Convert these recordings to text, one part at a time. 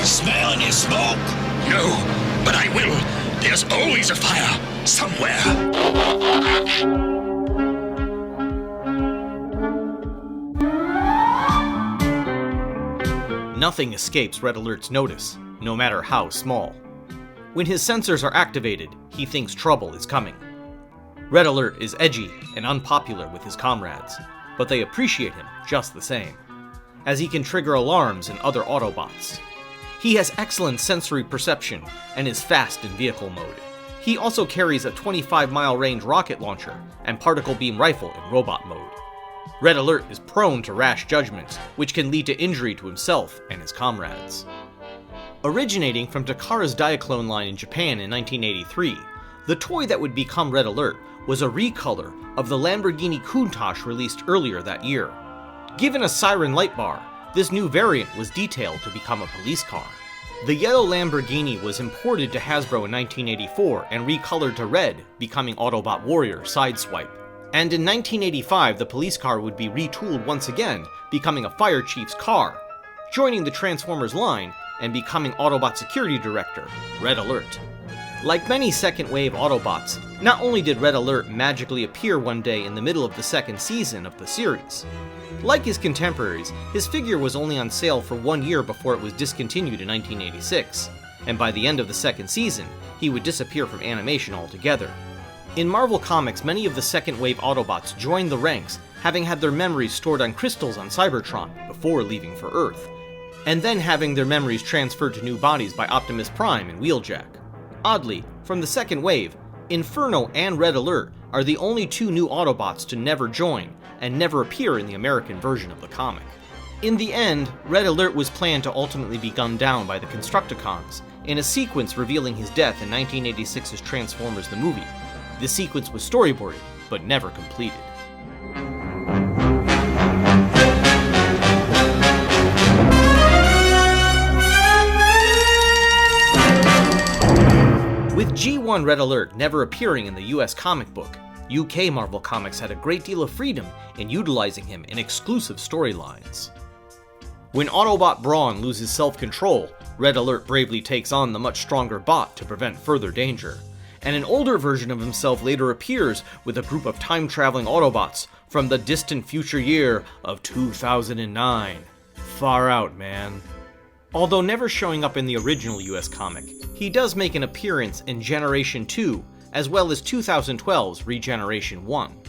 Smell any smoke? No, but I will. There's always a fire somewhere. Nothing escapes Red Alert's notice, no matter how small. When his sensors are activated, he thinks trouble is coming. Red Alert is edgy and unpopular with his comrades, but they appreciate him just the same, as he can trigger alarms in other Autobots. He has excellent sensory perception and is fast in vehicle mode. He also carries a 25-mile range rocket launcher and particle beam rifle in robot mode. Red Alert is prone to rash judgments, which can lead to injury to himself and his comrades. Originating from Takara's Diaclone line in Japan in 1983, the toy that would become Red Alert was a recolor of the Lamborghini Countach released earlier that year. Given a siren light bar, this new variant was detailed to become a police car. The yellow Lamborghini was imported to Hasbro in 1984 and recolored to red, becoming Autobot Warrior Sideswipe. And in 1985, the police car would be retooled once again, becoming a fire chief's car, joining the Transformers line and becoming Autobot Security Director, Red Alert. Like many second-wave Autobots, not only did Red Alert magically appear one day in the middle of the second season of the series. Like his contemporaries, his figure was only on sale for 1 year before it was discontinued in 1986, and by the end of the second season, he would disappear from animation altogether. In Marvel Comics, many of the second-wave Autobots joined the ranks, having had their memories stored on crystals on Cybertron before leaving for Earth, and then having their memories transferred to new bodies by Optimus Prime and Wheeljack. Oddly, from the second wave, Inferno and Red Alert are the only two new Autobots to never join and never appear in the American version of the comic. In the end, Red Alert was planned to ultimately be gunned down by the Constructicons, in a sequence revealing his death in 1986's Transformers the Movie. The sequence was storyboarded, but never completed. With G1 Red Alert never appearing in the US comic book, UK Marvel Comics had a great deal of freedom in utilizing him in exclusive storylines. When Autobot Brawn loses self-control, Red Alert bravely takes on the much stronger bot to prevent further danger, and an older version of himself later appears with a group of time-traveling Autobots from the distant future year of 2009. Far out, man. Although never showing up in the original US comic, he does make an appearance in Generation 2, as well as 2012's Regeneration 1.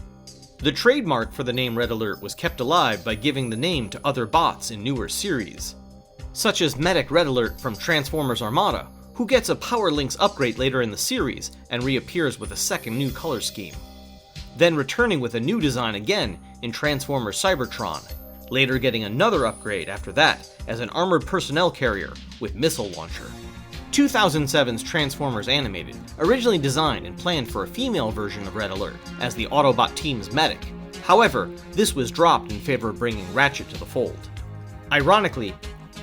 The trademark for the name Red Alert was kept alive by giving the name to other bots in newer series, such as Medic Red Alert from Transformers Armada, who gets a Power Links upgrade later in the series and reappears with a second new color scheme, then returning with a new design again in Transformers Cybertron, later getting another upgrade after that as an armored personnel carrier with missile launcher. 2007's Transformers Animated originally designed and planned for a female version of Red Alert as the Autobot team's medic. However, this was dropped in favor of bringing Ratchet to the fold. Ironically,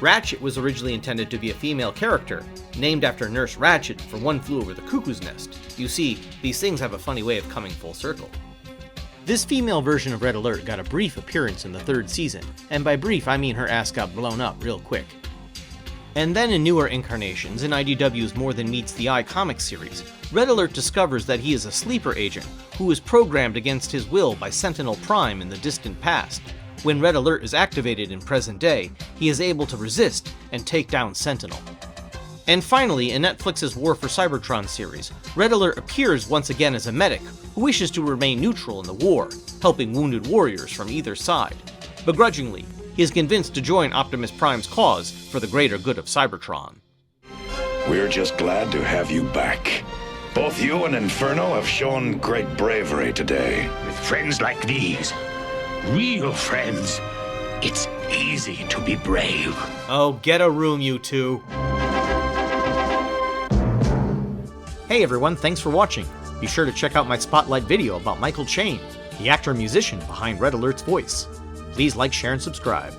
Ratchet was originally intended to be a female character, named after Nurse Ratchet from One Flew Over the Cuckoo's Nest. You see, these things have a funny way of coming full circle. This female version of Red Alert got a brief appearance in the third season, and by brief I mean her ass got blown up real quick. And then in newer incarnations in IDW's More Than Meets the Eye comic series, Red Alert discovers that he is a sleeper agent who was programmed against his will by Sentinel Prime in the distant past. When Red Alert is activated in present day, he is able to resist and take down Sentinel. And finally, in Netflix's War for Cybertron series, Red Alert appears once again as a medic who wishes to remain neutral in the war, helping wounded warriors from either side. Begrudgingly, he is convinced to join Optimus Prime's cause for the greater good of Cybertron. We're just glad to have you back. Both you and Inferno have shown great bravery today. With friends like these, real friends, it's easy to be brave. Oh, get a room, you two. Hey everyone, thanks for watching. Be sure to check out my spotlight video about Michael Chain, the actor and musician behind Red Alert's voice. Please like, share, and subscribe.